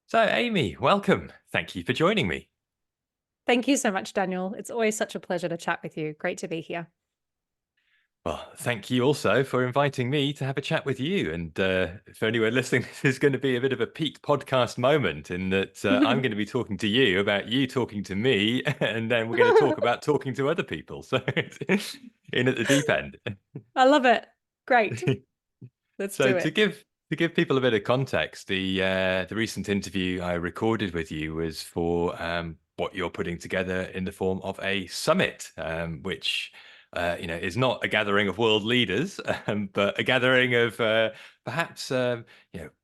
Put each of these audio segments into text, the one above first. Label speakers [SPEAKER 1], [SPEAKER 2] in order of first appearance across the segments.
[SPEAKER 1] So, Amy, welcome. Thank you for joining me.
[SPEAKER 2] Thank you so much, Daniel. It's always such a pleasure to chat with you. Great to be here.
[SPEAKER 1] Well, thank you also for inviting me to have a chat with you. And for anyone listening, this is going to be a bit of a peak podcast moment in that I'm going to be talking to you about you talking to me, and then we're going to talk about talking to other people. So, it's in at the deep end.
[SPEAKER 2] I love it. Great. Let's
[SPEAKER 1] So
[SPEAKER 2] do
[SPEAKER 1] to
[SPEAKER 2] it.
[SPEAKER 1] give people a bit of context, the recent interview I recorded with you was for what you're putting together in the form of a summit, which is not a gathering of world leaders, but a gathering of perhaps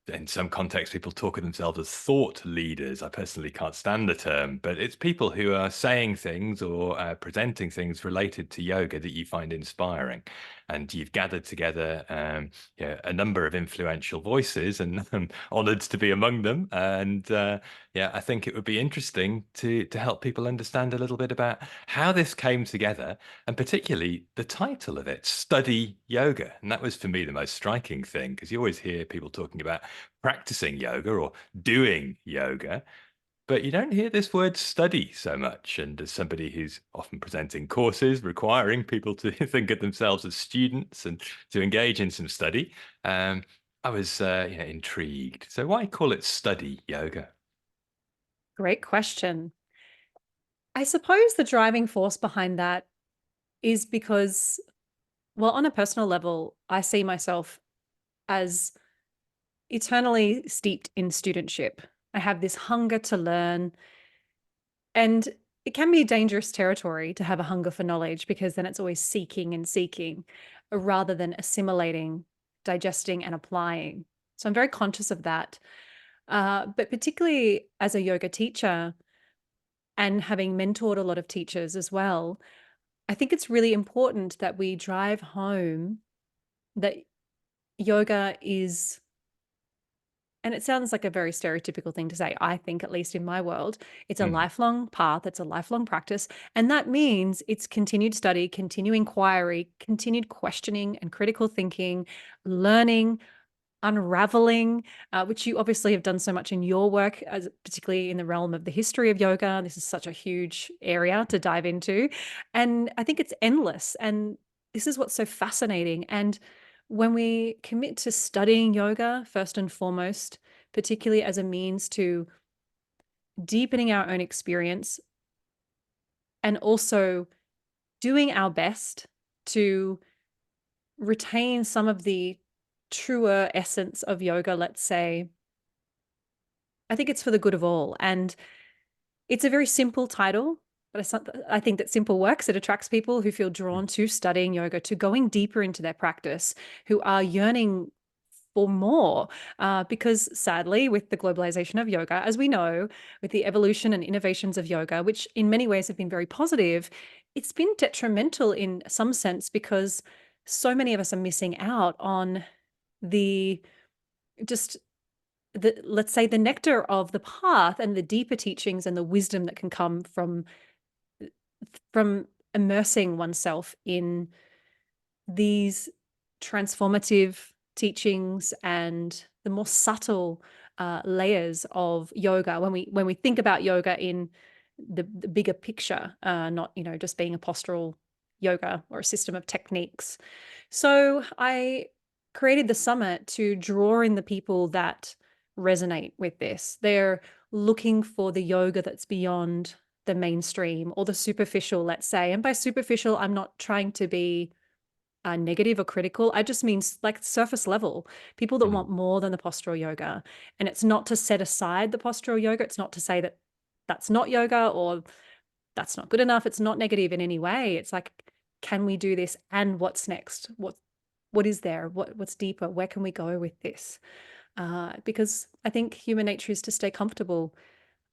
[SPEAKER 1] in some contexts people talk of themselves as thought leaders. I personally can't stand the term, but it's people who are saying things or presenting things related to yoga that you find inspiring, and you've gathered together a number of influential voices, and I'm honoured to be among them. And I think it would be interesting to help people understand a little bit about how this came together, and particularly the title of it, Study Yoga. And that was for me the most striking thing, because you always hear people talking about practicing yoga or doing yoga, but you don't hear this word study so much. And as somebody who's often presenting courses requiring people to think of themselves as students and to engage in some study, I was intrigued. So why call it study yoga?
[SPEAKER 2] Great question. I suppose the driving force behind that is because, well, on a personal level, I see myself as eternally steeped in studentship. I have this hunger to learn, and it can be dangerous territory to have a hunger for knowledge because then it's always seeking and seeking rather than assimilating, digesting, and applying. So I'm very conscious of that. But particularly as a yoga teacher and having mentored a lot of teachers as well, I think it's really important that we drive home that yoga is, and it sounds like a very stereotypical thing to say, I think, at least in my world, it's a
[SPEAKER 1] Mhm.
[SPEAKER 2] lifelong path, it's a lifelong practice. And that means it's continued study, continued inquiry, continued questioning and critical thinking, learning, unraveling, which you obviously have done so much in your work, as particularly in the realm of the history of yoga. This is such a huge area to dive into. And I think it's endless. And this is what's so fascinating. And when we commit to studying yoga, first and foremost, particularly as a means to deepening our own experience and also doing our best to retain some of the truer essence of yoga, let's say, I think it's for the good of all. And it's a very simple title, but I think that simple works. It attracts people who feel drawn to studying yoga, to going deeper into their practice, who are yearning for more. Because sadly, with the globalization of yoga, as we know, with the evolution and innovations of yoga, which in many ways have been very positive, it's been detrimental in some sense because so many of us are missing out on the just let's say the nectar of the path and the deeper teachings and the wisdom that can come from immersing oneself in these transformative teachings and the more subtle layers of yoga when we think about yoga in the bigger picture, not just being a postural yoga or a system of techniques. So I created the summit to draw in the people that resonate with this. They're looking for the yoga that's beyond the mainstream or the superficial, let's say. And by superficial, I'm not trying to be negative or critical. I just mean like surface level, people that
[SPEAKER 1] Mhm.
[SPEAKER 2] want more than the postural yoga. And it's not to set aside the postural yoga. It's not to say that that's not yoga or that's not good enough. It's not negative in any way. It's like, can we do this? And what's next? What is there? What's deeper? Where can we go with this? Because I think human nature is to stay comfortable,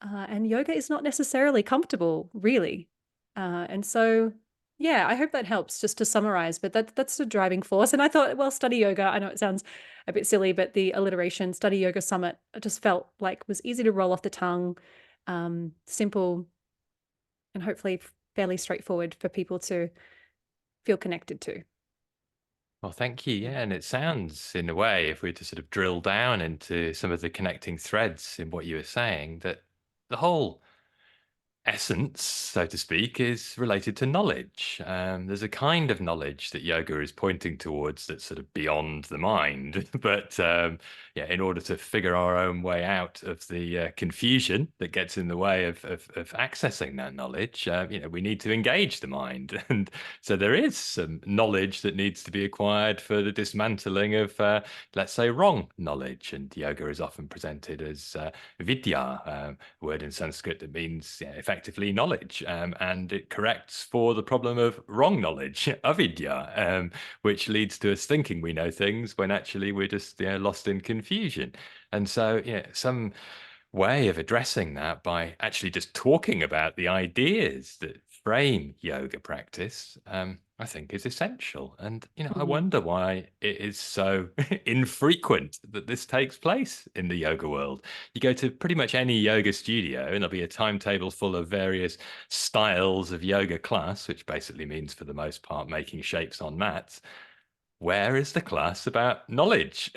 [SPEAKER 2] and yoga is not necessarily comfortable, really. And so, yeah, I hope that helps just to summarize. But that's the driving force. And I thought, well, study yoga. I know it sounds a bit silly, but the alliteration, study yoga summit, I just felt like was easy to roll off the tongue, simple, and hopefully fairly straightforward for people to feel connected to.
[SPEAKER 1] Well, thank you. Yeah, and it sounds, in a way, if we were to sort of drill down into some of the connecting threads in what you were saying, that the whole essence, so to speak, is related to knowledge. There's a kind of knowledge that yoga is pointing towards that's sort of beyond the mind. But yeah, in order to figure our own way out of the confusion that gets in the way of accessing that knowledge, we need to engage the mind. And so there is some knowledge that needs to be acquired for the dismantling of, let's say, wrong knowledge. And yoga is often presented as vidya, word in Sanskrit that means, yeah, effectively knowledge, and it corrects for the problem of wrong knowledge, avidya, which leads to us thinking we know things when actually we're just, lost in confusion. And so, yeah, some way of addressing that by actually just talking about the ideas that frame yoga practice, I think is essential. And, I
[SPEAKER 2] Mhm.
[SPEAKER 1] wonder why it is so infrequent that this takes place in the yoga world. You go to pretty much any yoga studio, and there'll be a timetable full of various styles of yoga class, which basically means, for the most part, making shapes on mats. Where is the class about knowledge?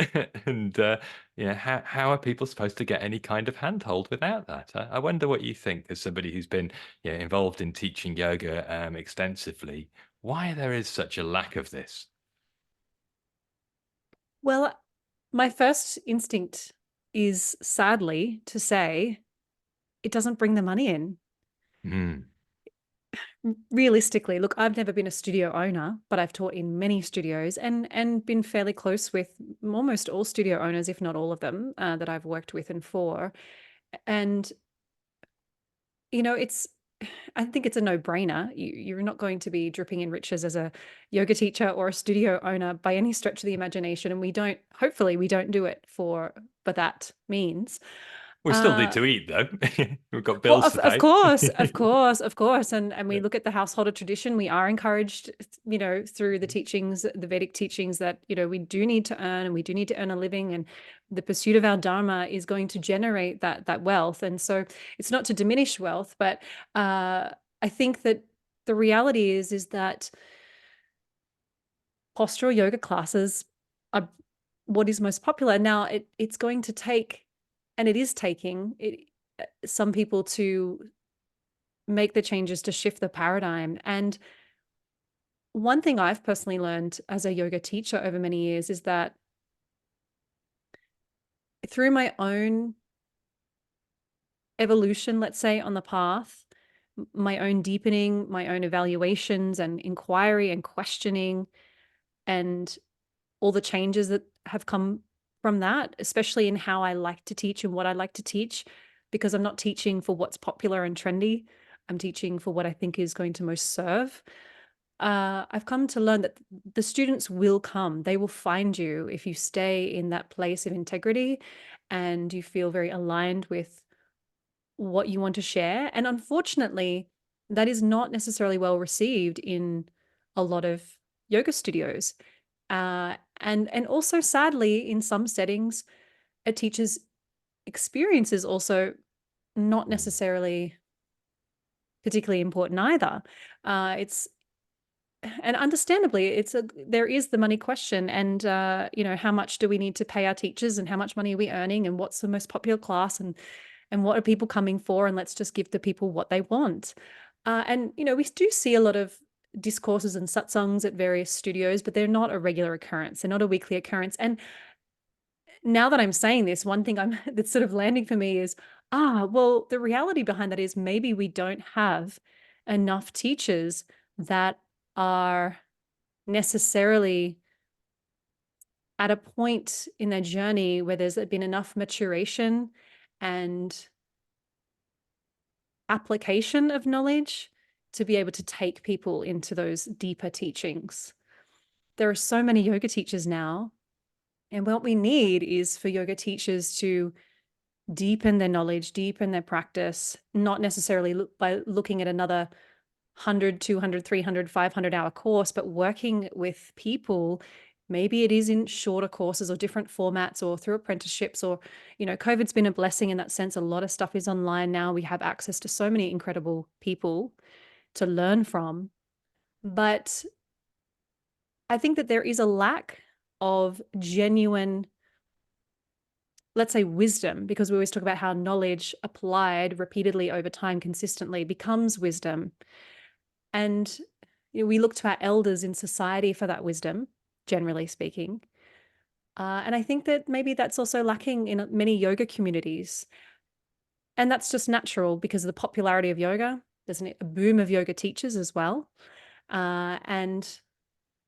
[SPEAKER 1] And how are people supposed to get any kind of handhold without that? I wonder what you think, as somebody who's been, involved in teaching yoga extensively, why there is such a lack of this.
[SPEAKER 2] Well, my first instinct is sadly to say it doesn't bring the money in.
[SPEAKER 1] Mm.
[SPEAKER 2] Realistically, look, I've never been a studio owner, but I've taught in many studios and been fairly close with almost all studio owners, if not all of them, that I've worked with and for. And it's I think it's a no-brainer. You're not going to be dripping in riches as a yoga teacher or a studio owner by any stretch of the imagination. And hopefully we don't do it for that means.
[SPEAKER 1] We still need
[SPEAKER 2] Uh,
[SPEAKER 1] to eat, though. We've got
[SPEAKER 2] Well,
[SPEAKER 1] bills to
[SPEAKER 2] of
[SPEAKER 1] pay.
[SPEAKER 2] course, of course, of course. And we look at the householder tradition, we are encouraged, through the teachings, the Vedic teachings that, we do need to earn and we do need to earn a living, and the pursuit of our dharma is going to generate that wealth. And so it's not to diminish wealth, but I think that the reality is that postural yoga classes are what is most popular. Now it's going to take, and it is taking some people to make the changes to shift the paradigm. And one thing I've personally learned as a yoga teacher over many years is that through my own evolution, let's say, on the path, my own deepening, my own evaluations and inquiry and questioning, and all the changes that have come from that, especially in how I like to teach and what I like to teach, because I'm not teaching for what's popular and trendy. I'm teaching for what I think is going to most serve. I've come to learn that the students will come. They will find you if you stay in that place of integrity and you feel very aligned with what you want to share. And unfortunately, that is not necessarily well received in a lot of yoga studios. And also, sadly, in some settings, a teacher's experience is also not
[SPEAKER 1] Mm.
[SPEAKER 2] necessarily particularly important either. It's And understandably, there is the money question, and how much do we need to pay our teachers, and how much money are we earning, and what's the most popular class, and what are people coming for, and let's just give the people what they want. And we do see a lot of discourses and satsangs at various studios, but they're not a regular occurrence. They're not a weekly occurrence. And now that I'm saying this, one thing that's sort of landing for me is, well, the reality behind that is maybe we don't have enough teachers that are necessarily at a point in their journey where there's been enough maturation and application of knowledge to be able to take people into those deeper teachings. There are so many yoga teachers now, and what we need is for yoga teachers to deepen their knowledge, deepen their practice, not necessarily by looking at another 100, 200, 300, 500-hour course, but working with people. Maybe it is in shorter courses or different formats or through apprenticeships, or, COVID's been a blessing in that sense. A lot of stuff is online now. We have access to so many incredible people to learn from. But I think that there is a lack of genuine, let's say, wisdom, because we always talk about how knowledge applied repeatedly over time consistently becomes wisdom. And we look to our elders in society for that wisdom, generally speaking. And I think that maybe that's also lacking in many yoga communities. And that's just natural because of the popularity of yoga. There's a boom of yoga teachers as well. And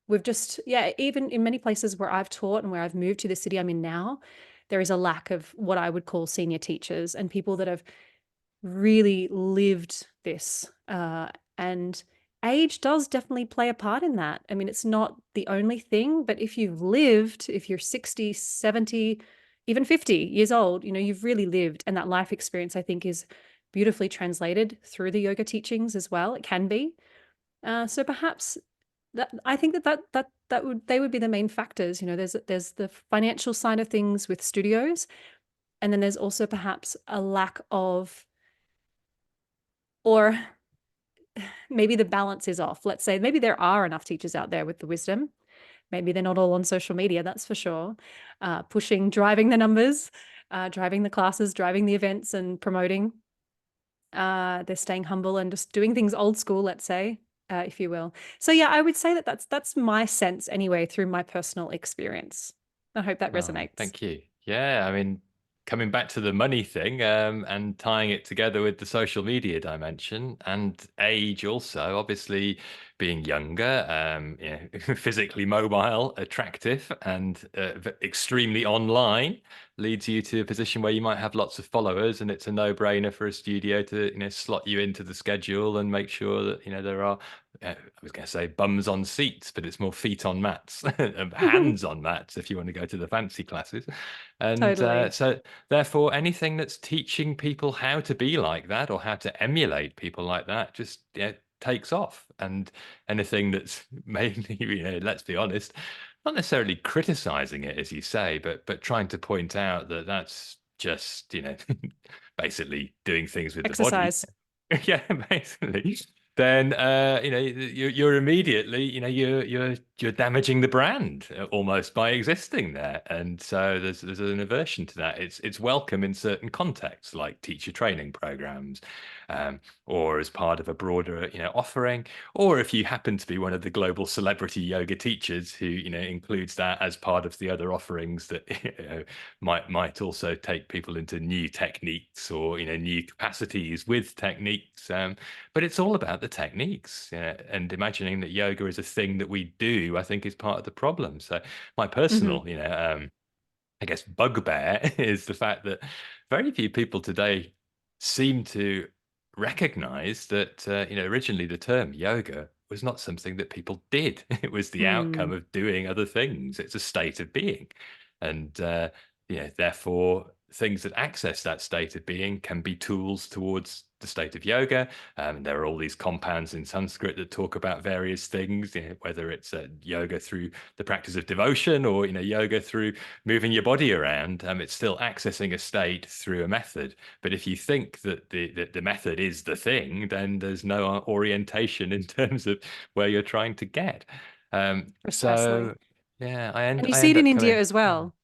[SPEAKER 2] we've just, yeah, even in many places where I've taught and where I've moved to the city I'm in now, there is a lack of what I would call senior teachers and people that have really lived this. And age does definitely play a part in that. I mean, it's not the only thing, but if you've lived, if you're 60, 70, even 50 years old, you've really lived. And that life experience, I think, is beautifully translated through the yoga teachings as well. It can be. So perhaps I think they would be the main factors. There's the financial side of things with studios, and then there's also perhaps a lack of, or maybe the balance is off. Let's say maybe there are enough teachers out there with the wisdom. Maybe they're not all on social media, that's for sure. Driving the numbers, driving the classes, driving the events and promoting. They're staying humble and just doing things old school, let's say, if you will. So yeah, I would say that that's my sense anyway, through my personal experience. I hope that
[SPEAKER 1] Oh,
[SPEAKER 2] resonates.
[SPEAKER 1] thank you. Yeah, I mean, coming back to the money thing, and tying it together with the social media dimension and age also, obviously being younger, physically mobile, attractive, and extremely online leads you to a position where you might have lots of followers, and it's a no-brainer for a studio to, slot you into the schedule and make sure that, there are I was going to say bums on seats, but it's more feet on mats, hands on mats if you want to go to the fancy classes. And
[SPEAKER 2] Totally.
[SPEAKER 1] so, therefore, anything that's teaching people how to be like that or how to emulate people like that just takes off. And anything that's mainly, let's be honest, not necessarily criticizing it, as you say, but trying to point out that that's just, basically doing things with the body.
[SPEAKER 2] Exercise.
[SPEAKER 1] Yeah, basically. Then you're immediately, you're damaging the brand almost by existing there, and so there's an aversion to that. It's welcome in certain contexts like teacher training programs, or as part of a broader offering, or if you happen to be one of the global celebrity yoga teachers who includes that as part of the other offerings that might also take people into new techniques or new capacities with techniques. But it's all about the techniques, and imagining that yoga is a thing that we do, I think, is part of the problem. So my
[SPEAKER 2] Hmm.
[SPEAKER 1] personal, I guess, bugbear is the fact that very few people today seem to recognize that, originally the term yoga was not something that people did. It was the outcome
[SPEAKER 2] Hmm.
[SPEAKER 1] of doing other things. It's a state of being. And, therefore, things that access that state of being can be tools towards the state of yoga. There are all these compounds in Sanskrit that talk about various things, whether it's yoga through the practice of devotion or, yoga through moving your body around. It's still accessing a state through a method. But if you think that the method is the thing, then there's no orientation in terms of where you're trying to get.
[SPEAKER 2] Precisely.
[SPEAKER 1] So yeah,
[SPEAKER 2] And you
[SPEAKER 1] I
[SPEAKER 2] see
[SPEAKER 1] end
[SPEAKER 2] it in
[SPEAKER 1] up
[SPEAKER 2] India
[SPEAKER 1] coming.
[SPEAKER 2] as well.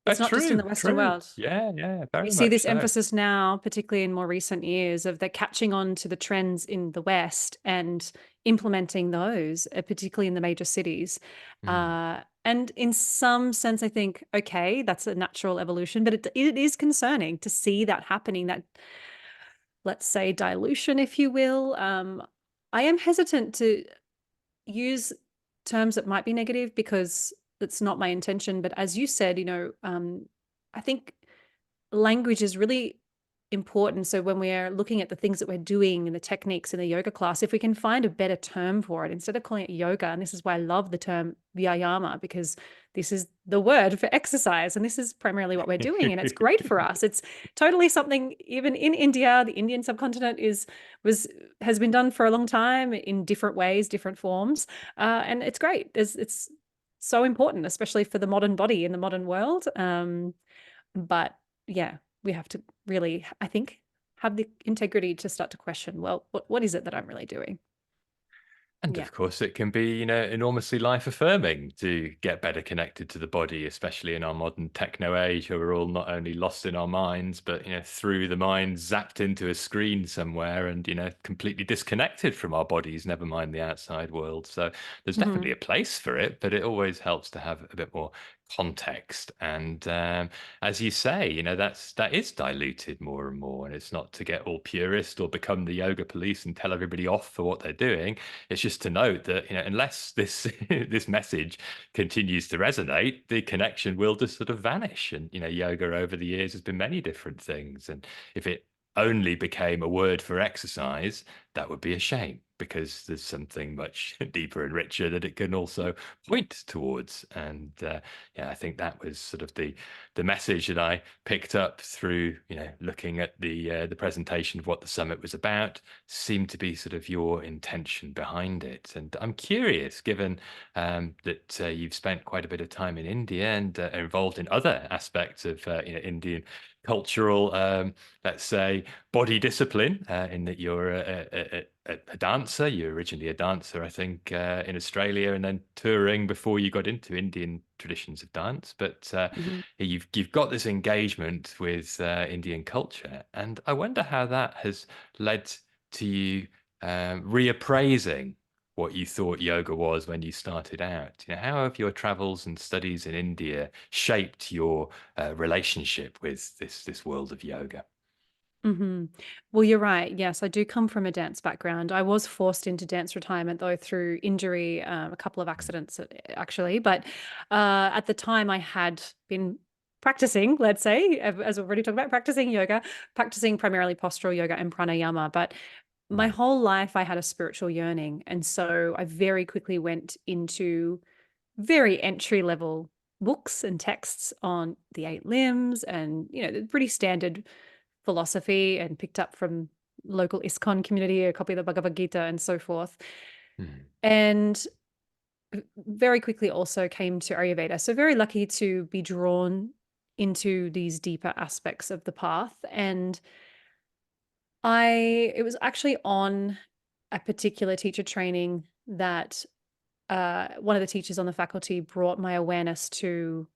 [SPEAKER 2] It's not just in the
[SPEAKER 1] True,
[SPEAKER 2] Western
[SPEAKER 1] true.
[SPEAKER 2] world.
[SPEAKER 1] Yeah, yeah,
[SPEAKER 2] We
[SPEAKER 1] very
[SPEAKER 2] see
[SPEAKER 1] much
[SPEAKER 2] this
[SPEAKER 1] so.
[SPEAKER 2] emphasis now, particularly in more recent years, of they're catching on to the trends in the West and implementing those, particularly in the major cities.
[SPEAKER 1] Mm.
[SPEAKER 2] And in some sense, I think, okay, that's a natural evolution, but it is concerning to see that happening, that, let's say, dilution, if you will. I am hesitant to use terms that might be negative because that's not my intention. But as you said, I think language is really important. So when we're looking at the things that we're doing and the techniques in the yoga class, if we can find a better term for it, instead of calling it yoga, and this is why I love the term vyayama, because this is the word for exercise. And this is primarily what we're doing. And it's great for us. It's totally something, even in India, the Indian subcontinent has been done for a long time in different ways, different forms. And it's great. It's so important, especially for the modern body in the modern world. But yeah, we have to really, I think, have the integrity to start to question, well, what is it that I'm really doing?
[SPEAKER 1] And
[SPEAKER 2] Yeah.
[SPEAKER 1] of course, it can be, enormously life affirming to get better connected to the body, especially in our modern techno age, where we're all not only lost in our minds, but, through the mind, zapped into a screen somewhere and, completely disconnected from our bodies, never mind the outside world. So there's definitely
[SPEAKER 2] Hmm.
[SPEAKER 1] a place for it, but it always helps to have a bit more context. And as you say, that is diluted more and more. And it's not to get all purist or become the yoga police and tell everybody off for what they're doing. It's just to note that unless this this message continues to resonate, the connection will just sort of vanish. And yoga over the years has been many different things. And if it only became a word for exercise, that would be a shame, because there's something much deeper and richer that it can also point towards. And yeah, I think that was sort of the message that I picked up through looking at the presentation of what the summit was about. Seemed to be sort of your intention behind it. And I'm curious, given that you've spent quite a bit of time in India and are involved in other aspects of Indian cultural, let's say, body discipline, in that you're a dancer. You're originally a dancer, I think, in Australia, and then touring before you got into Indian traditions of dance. But
[SPEAKER 2] Hmm.
[SPEAKER 1] you've got this engagement with Indian culture, and I wonder how that has led to you reappraising what you thought yoga was when you started out. How have your travels and studies in India shaped your relationship with this world of yoga?
[SPEAKER 2] Hmm. Well, you're right. Yes, I do come from a dance background. I was forced into dance retirement though through injury, a couple of accidents actually. But at the time, I had been practicing, let's say, as we've already talked about, practicing yoga, practicing primarily postural yoga and pranayama. But my
[SPEAKER 1] Mm,
[SPEAKER 2] whole life, I had a spiritual yearning, and so I very quickly went into very entry level books and texts on the eight limbs and the pretty standard philosophy, and picked up from local ISKCON community a copy of the Bhagavad Gita and so forth.
[SPEAKER 1] mm,
[SPEAKER 2] And very quickly also came to Ayurveda. So very lucky to be drawn into these deeper aspects of the path. And it was actually on a particular teacher training that one of the teachers on the faculty brought my awareness to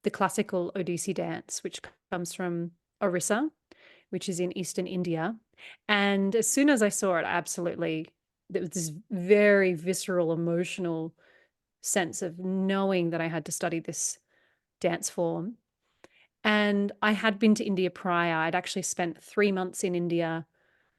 [SPEAKER 2] the classical Odissi dance, which comes from Orissa, which is in eastern India. And as soon as I saw it, absolutely, there was this very visceral, emotional sense of knowing that I had to study this dance form. And I had been to India prior. I'd actually spent 3 months in India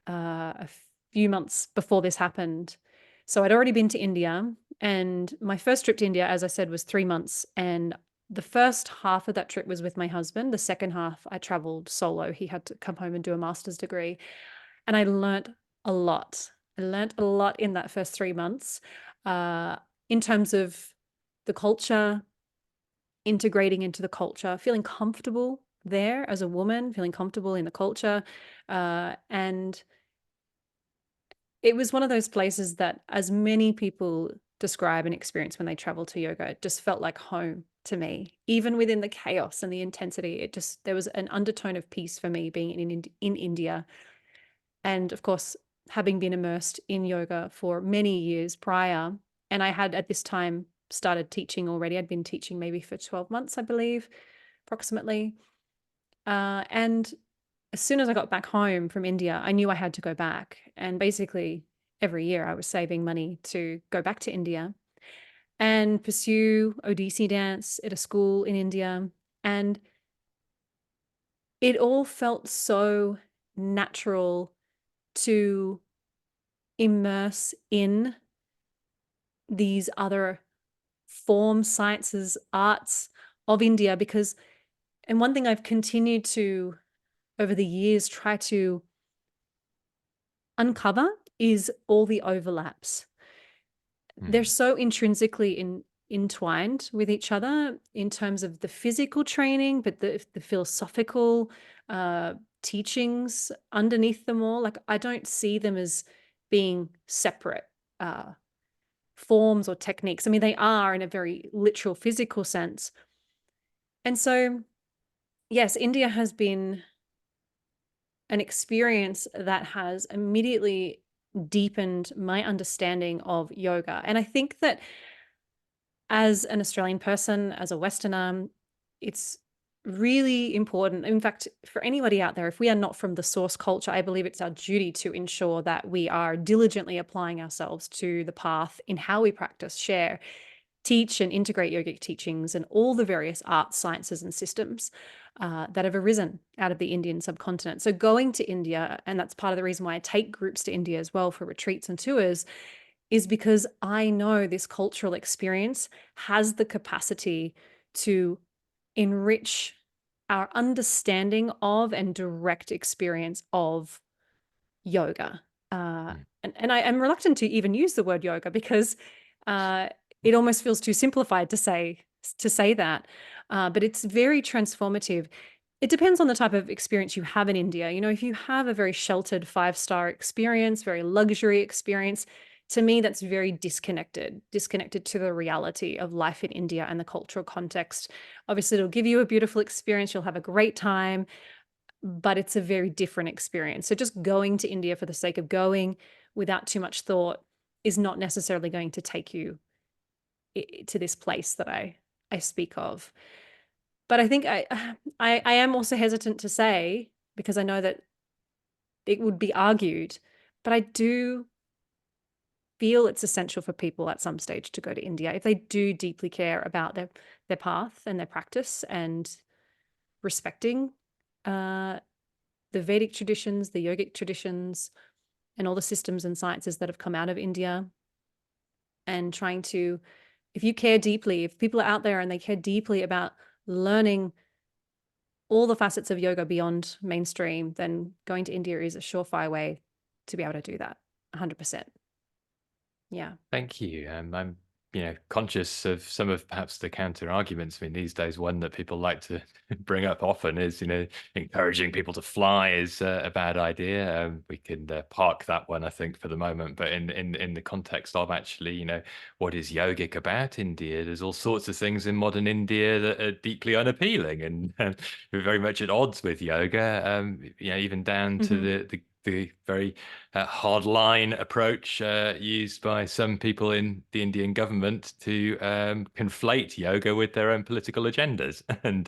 [SPEAKER 2] a few months before this happened. So I'd already been to India, and my first trip to India, as I said, was 3 months. And the first half of that trip was with my husband. The second half, I traveled solo. He had to come home and do a master's degree. And I learned a lot. I learned a lot in that first 3 months, uh, in terms of the culture, integrating into the culture, feeling comfortable there as a woman, feeling comfortable in the culture. And it was one of those places that, as many people describe and experience when they travel to yoga, it just felt like home to me. Even within the chaos and the intensity, there was an undertone of peace for me being in India. And of course, having been immersed in yoga for many years prior, and I had at this time started teaching already. I'd been teaching maybe for 12 months, I believe, approximately. And as soon as I got back home from India, I knew I had to go back. And basically, every year I was saving money to go back to India and pursue Odissi dance at a school in India. And it all felt so natural to immerse in these other forms, sciences, arts of India. And one thing I've continued to, over the years, try to uncover is all the overlaps. They're
[SPEAKER 1] mm.
[SPEAKER 2] so intrinsically entwined with each other in terms of the physical training, but the philosophical uh, teachings underneath them all. Like, I don't see them as being separate uh, forms or techniques. I mean, they are in a very literal, physical sense. And so, yes, India has been an experience that has immediately deepened my understanding of yoga. And I think that as an Australian person, as a Westerner, it's really important. In fact, for anybody out there, if we are not from the source culture, I believe it's our duty to ensure that we are diligently applying ourselves to the path in how we practice, share, teach, and integrate yogic teachings and all the various arts, sciences, and systems that have arisen out of the Indian subcontinent. So, going to India, and that's part of the reason why I take groups to India as well for retreats and tours, is because I know this cultural experience has the capacity to enrich our understanding of and direct experience of yoga. Uh,
[SPEAKER 1] Mm.
[SPEAKER 2] and I am reluctant to even use the word yoga because uh, it almost feels too simplified to say that. But it's very transformative. It depends on the type of experience you have in India. You know, if you have a very sheltered 5-star experience, very luxury experience, to me, that's very disconnected to the reality of life in India and the cultural context. Obviously, it'll give you a beautiful experience. You'll have a great time, but it's a very different experience. So just going to India for the sake of going without too much thought is not necessarily going to take you to this place that I speak of. But I think I am also hesitant to say, because I know that it would be argued, but I do feel it's essential for people at some stage to go to India if they do deeply care about their path and their practice and respecting uh, the Vedic traditions, the yogic traditions, and all the systems and sciences that have come out of India. And trying to, if you care deeply, if people are out there and they care deeply about learning all the facets of yoga beyond mainstream, then going to India is a surefire way to be able to do that 100%. Yeah.
[SPEAKER 1] Thank you. I'm, conscious of some of perhaps the counter arguments. I mean, these days, one that people like to bring up often is, encouraging people to fly is a bad idea. We can park that one, I think, for the moment. But in the context of actually, what is yogic about India? There's all sorts of things in modern India that are deeply unappealing and very much at odds with yoga. Even down to
[SPEAKER 2] Mm-hmm.
[SPEAKER 1] the very hardline approach used by some people in the Indian government to conflate yoga with their own political agendas. And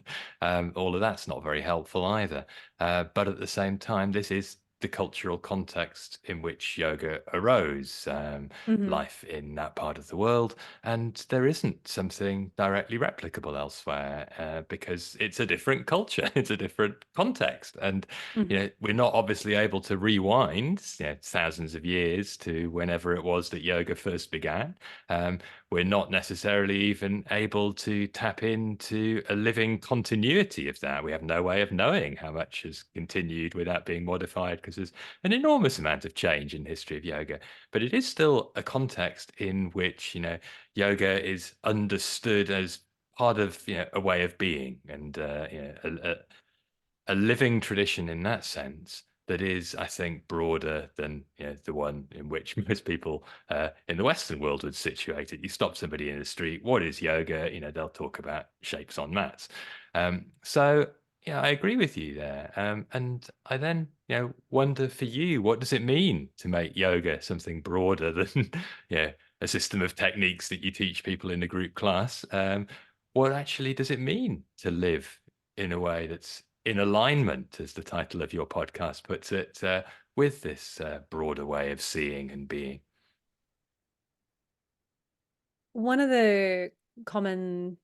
[SPEAKER 1] all of that's not very helpful either. But at the same time, this is the cultural context in which yoga arose,
[SPEAKER 2] Mm-hmm.
[SPEAKER 1] life in that part of the world. And there isn't something directly replicable elsewhere because it's a different culture, it's a different context. And
[SPEAKER 2] Mm-hmm.
[SPEAKER 1] we're not obviously able to rewind, thousands of years to whenever it was that yoga first began. Um, we're not necessarily even able to tap into a living continuity of that. We have no way of knowing how much has continued without being modified because there's an enormous amount of change in the history of yoga. But it is still a context in which, yoga is understood as part of, a way of being and, a living tradition in that sense that is, I think, broader than the one in which most people in the Western world would situate it. You stop somebody in the street, what is yoga? They'll talk about shapes on mats. So, yeah, I agree with you there. And I then, wonder for you, what does it mean to make yoga something broader than, a system of techniques that you teach people in a group class? What actually does it mean to live in a way that's in alignment, as the title of your podcast puts it, with this broader way of seeing and being?
[SPEAKER 2] One of the common,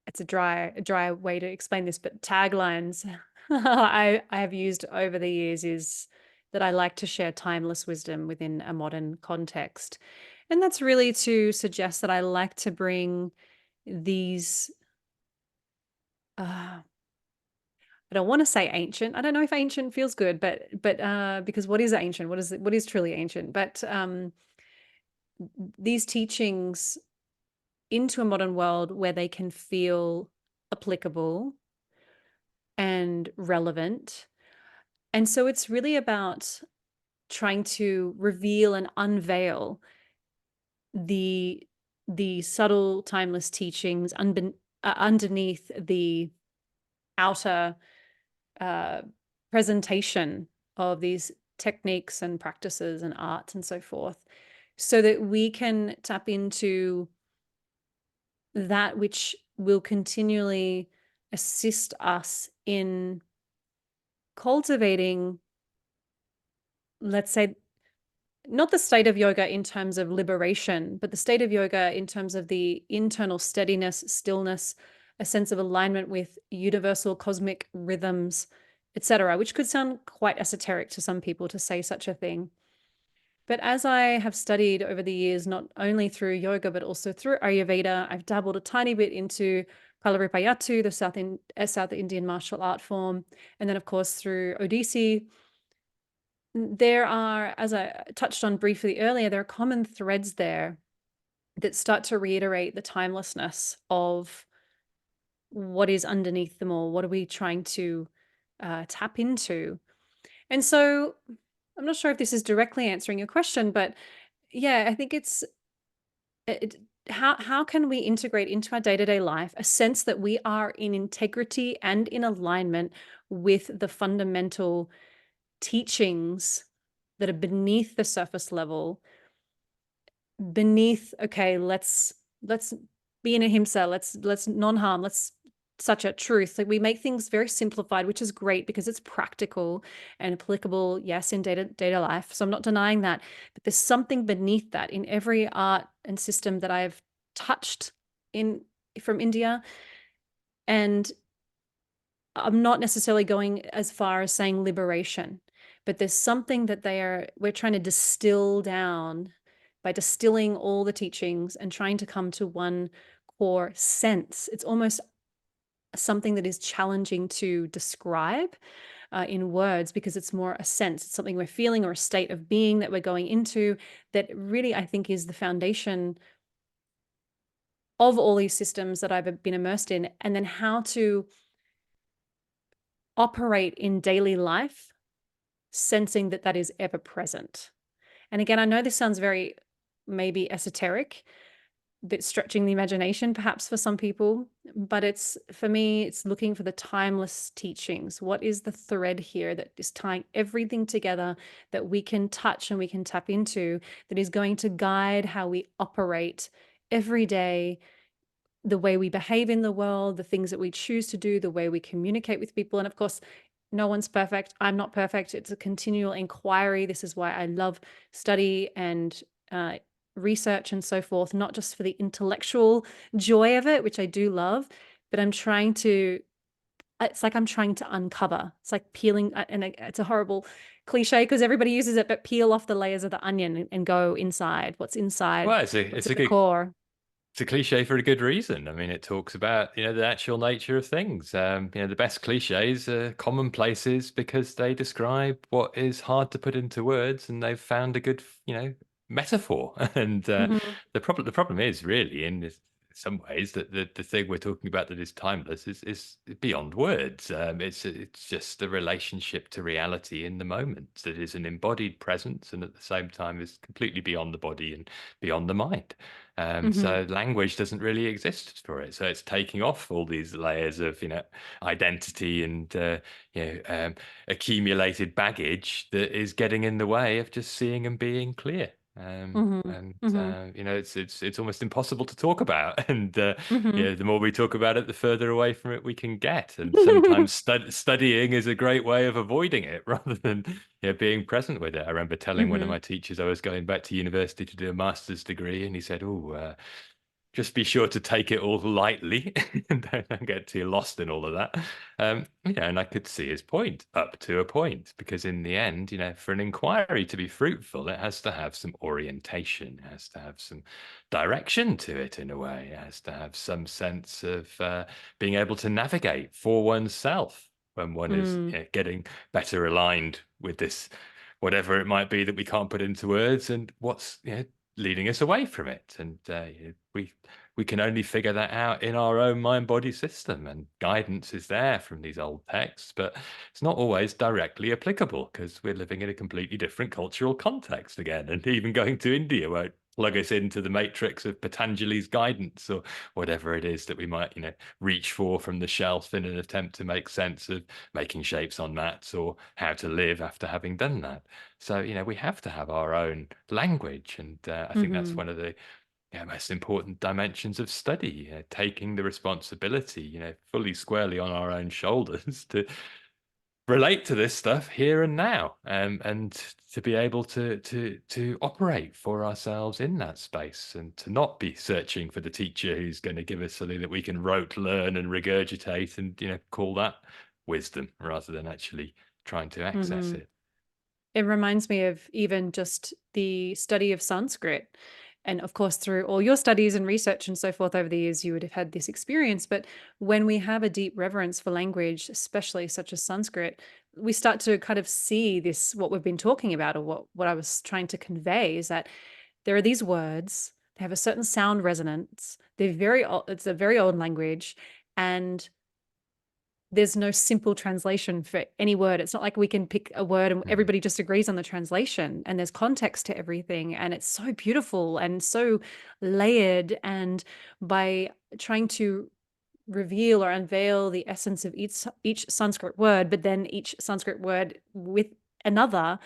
[SPEAKER 2] it's a dry way to explain this, but taglines I have used over the years is that I like to share timeless wisdom within a modern context. And that's really to suggest that I like to bring these I don't want to say ancient. I don't know if ancient feels good, but because what is ancient? What is truly ancient? But these teachings into a modern world where they can feel applicable and relevant. And so it's really about trying to reveal and unveil the the subtle timeless teachings underneath the outer uh, presentation of these techniques and practices and arts and so forth, so that we can tap into that which will continually assist us in cultivating, let's say, not the state of yoga in terms of liberation, but the state of yoga in terms of the internal steadiness, stillness, a sense of alignment with universal cosmic rhythms, etc., which could sound quite esoteric to some people to say such a thing. But as I have studied over the years, not only through yoga, but also through Ayurveda, I've dabbled a tiny bit into Kalaripayattu, the South Indian martial art form, and then, of course, through Odissi. There are, as I touched on briefly earlier, there are common threads there that start to reiterate the timelessness of what is underneath them all. What are we trying to tap into? And so I'm not sure if this is directly answering your question, but yeah, I think it, how can we integrate into our day-to-day life a sense that we are in integrity and in alignment with the fundamental teachings that are beneath the surface level, beneath, okay, let's be in ahimsa, let's non-harm, let's such a truth. Like, we make things very simplified, which is great because it's practical and applicable, yes, in day-to-day life. So I'm not denying that, but there's something beneath that in every art and system that I've touched in from India. And I'm not necessarily going as far as saying liberation, but there's something that we're trying to distill down by distilling all the teachings and trying to come to one core sense. It's almost something that is challenging to describe in words, because it's more a sense. It's something we're feeling or a state of being that we're going into that really, I think, is the foundation of all these systems that I've been immersed in. And then how to operate in daily life, sensing that that is ever present. And again, I know this sounds very maybe esoteric, a bit stretching the imagination perhaps for some people, but it's, for me, it's looking for the timeless teachings. What is the thread here that is tying everything together that we can touch and we can tap into, that is going to guide how we operate every day, the way we behave in the world, the things that we choose to do, the way we communicate with people. And of course, no one's perfect. I'm not perfect. It's a continual inquiry. This is why I love study and research and so forth, not just for the intellectual joy of it, which I do love, but it's like I'm trying to uncover. It's like peeling, and it's a horrible cliche because everybody uses it, but peel off the layers of the onion and go inside. What's inside?
[SPEAKER 1] Well,
[SPEAKER 2] What's
[SPEAKER 1] it's
[SPEAKER 2] at
[SPEAKER 1] a
[SPEAKER 2] the
[SPEAKER 1] good
[SPEAKER 2] core?
[SPEAKER 1] it's a cliche for a good reason. I mean, it talks about, the actual nature of things. The best cliches are commonplaces because they describe what is hard to put into words, and they've found a good, metaphor. And
[SPEAKER 2] Hmm.
[SPEAKER 1] the problem is really some ways that the thing we're talking about that is timeless is beyond words. It's just the relationship to reality in the moment that is an embodied presence, and at the same time is completely beyond the body and beyond the mind.
[SPEAKER 2] Hmm.
[SPEAKER 1] So language doesn't really exist for it. So it's taking off all these layers of, identity and, accumulated baggage that is getting in the way of just seeing and being clear.
[SPEAKER 2] Hmm.
[SPEAKER 1] And
[SPEAKER 2] Hmm.
[SPEAKER 1] it's almost impossible to talk about. And
[SPEAKER 2] Hmm.
[SPEAKER 1] the more we talk about it, the further away from it we can get. And sometimes studying is a great way of avoiding it rather than being present with it. I remember telling one of
[SPEAKER 2] Hmm.
[SPEAKER 1] my teachers I was going back to university to do a master's degree, and he said, "Oh, just be sure to take it all lightly and don't get too lost in all of that." And I could see his point up to a point, because in the end, for an inquiry to be fruitful, it has to have some orientation, it has to have some direction to it in a way, it has to have some sense of being able to navigate for oneself when one is
[SPEAKER 2] Mm.
[SPEAKER 1] getting better aligned with this, whatever it might be that we can't put into words, and what's leading us away from it. And we can only figure that out in our own mind body system, and guidance is there from these old texts, but it's not always directly applicable because we're living in a completely different cultural context again. And even going to India won't plug us into the matrix of Patanjali's guidance or whatever it is that we might, reach for from the shelf in an attempt to make sense of making shapes on mats or how to live after having done that. So, we have to have our own language. And I think that's
[SPEAKER 2] Hmm.
[SPEAKER 1] one of the most important dimensions of study, taking the responsibility, fully squarely on our own shoulders to relate to this stuff here and now, and to be able to operate for ourselves in that space, and to not be searching for the teacher who's going to give us something that we can rote learn and regurgitate and call that wisdom, rather than actually trying to access
[SPEAKER 2] Hmm.
[SPEAKER 1] it.
[SPEAKER 2] It reminds me of even just the study of Sanskrit. And of course, through all your studies and research and so forth over the years, you would have had this experience. But when we have a deep reverence for language, especially such as Sanskrit, we start to kind of see this, what we've been talking about, or what I was trying to convey is that there are these words, they have a certain sound resonance. They're very old, it's a very old language. And there's no simple translation for any word. It's not like we can pick a word and
[SPEAKER 1] Mm.
[SPEAKER 2] everybody just agrees on the translation, and there's context to everything. And it's so beautiful and so layered. And by trying to reveal or unveil the essence of each Sanskrit word, but then each Sanskrit word with another,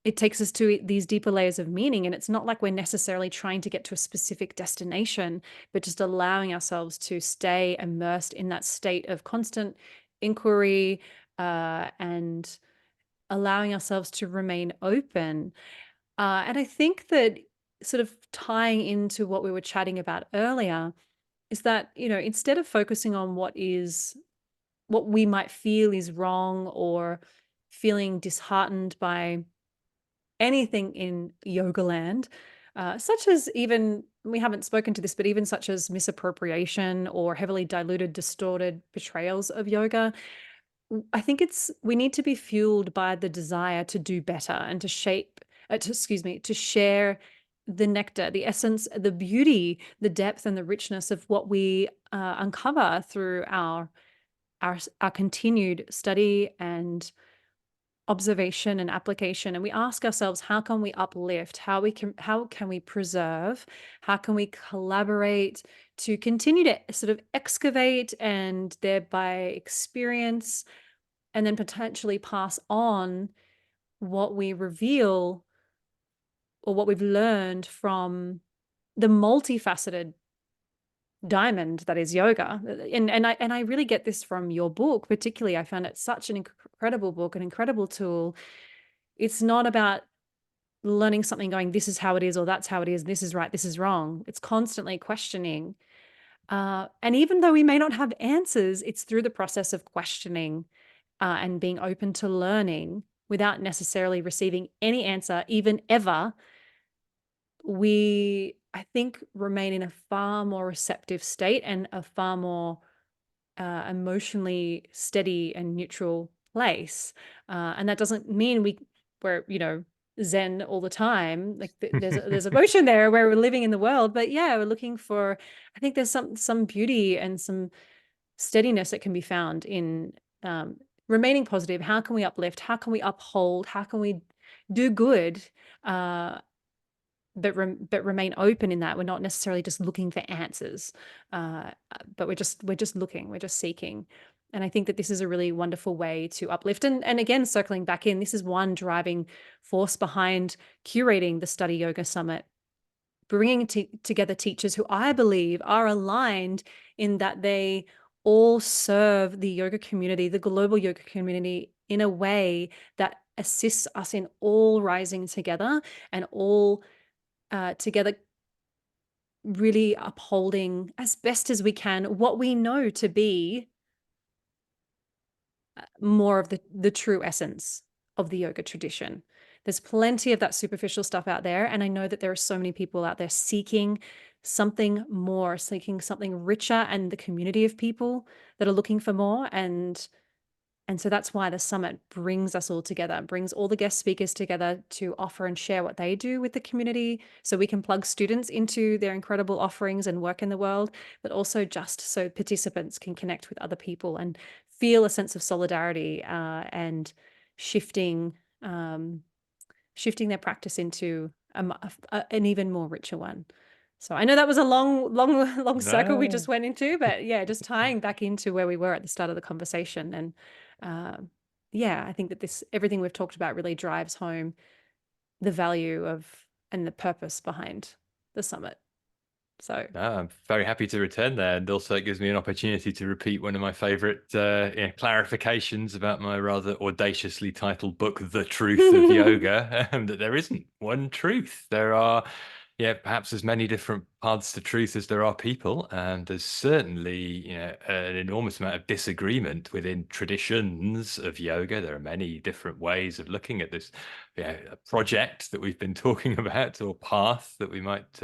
[SPEAKER 2] it takes us to these deeper layers of meaning. And it's not like we're necessarily trying to get to a specific destination, but just allowing ourselves to stay immersed in that state of constant inquiry, and allowing ourselves to remain open. And I think that, sort of tying into what we were chatting about earlier, is that, instead of focusing on what we might feel is wrong, or feeling disheartened by anything in yoga land, such as, even, we haven't spoken to this, but even such as misappropriation or heavily diluted, distorted portrayals of yoga. I think we need to be fueled by the desire to do better and to excuse me, to share the nectar, the essence, the beauty, the depth, and the richness of what we uncover through our continued study and observation and application. And we ask ourselves, how can we uplift, how can we preserve, how can we collaborate to continue to sort of excavate and thereby experience, and then potentially pass on what we reveal or what we've learned from the multifaceted diamond that is yoga. And I really get this from your book. Particularly, I found it such an incredible book, an incredible tool. It's not about learning something going, this is how it is, or that's how it is, this is right, this is wrong. It's constantly questioning. And even though we may not have answers, it's through the process of questioning, and being open to learning without necessarily receiving any answer, even ever, we, I think, remain in a far more receptive state and a far more emotionally steady and neutral place. And that doesn't mean we're, zen all the time. Like there's emotion there where we're living in the world, but yeah, we're looking for, I think there's some beauty and some steadiness that can be found in, remaining positive. How can we uplift? How can we uphold? How can we do good? Uh, but remain open in that we're not necessarily just looking for answers, but we're just looking, we're just seeking. And I think that this is a really wonderful way to uplift. And again, circling back in, this is one driving force behind curating the Study Yoga Summit, bringing together teachers who I believe are aligned in that they all serve the yoga community, the global yoga community, in a way that assists us in all rising together and all together, really upholding as best as we can what we know to be more of the true essence of the yoga tradition. There's plenty of that superficial stuff out there. And I know that there are so many people out there seeking something more, seeking something richer, and the community of people that are looking for more. And so that's why the summit brings us all together, brings all the guest speakers together to offer and share what they do with the community, so we can plug students into their incredible offerings and work in the world, but also just so participants can connect with other people and feel a sense of solidarity, and shifting their practice into an even more richer one. So I know that was a long, long, long circle we just
[SPEAKER 1] No.
[SPEAKER 2] went into, but yeah, just tying back into where we were at the start of the conversation. And uh, yeah, I think that everything we've talked about really drives home the value of and the purpose behind the summit. So,
[SPEAKER 1] No, I'm very happy to return there, and also it gives me an opportunity to repeat one of my favorite clarifications about my rather audaciously titled book, "The Truth of Yoga," that there isn't one truth. There are, yeah, perhaps as many different paths to truth as there are people, and there's certainly, an enormous amount of disagreement within traditions of yoga. There are many different ways of looking at this, project that we've been talking about, or path that we might,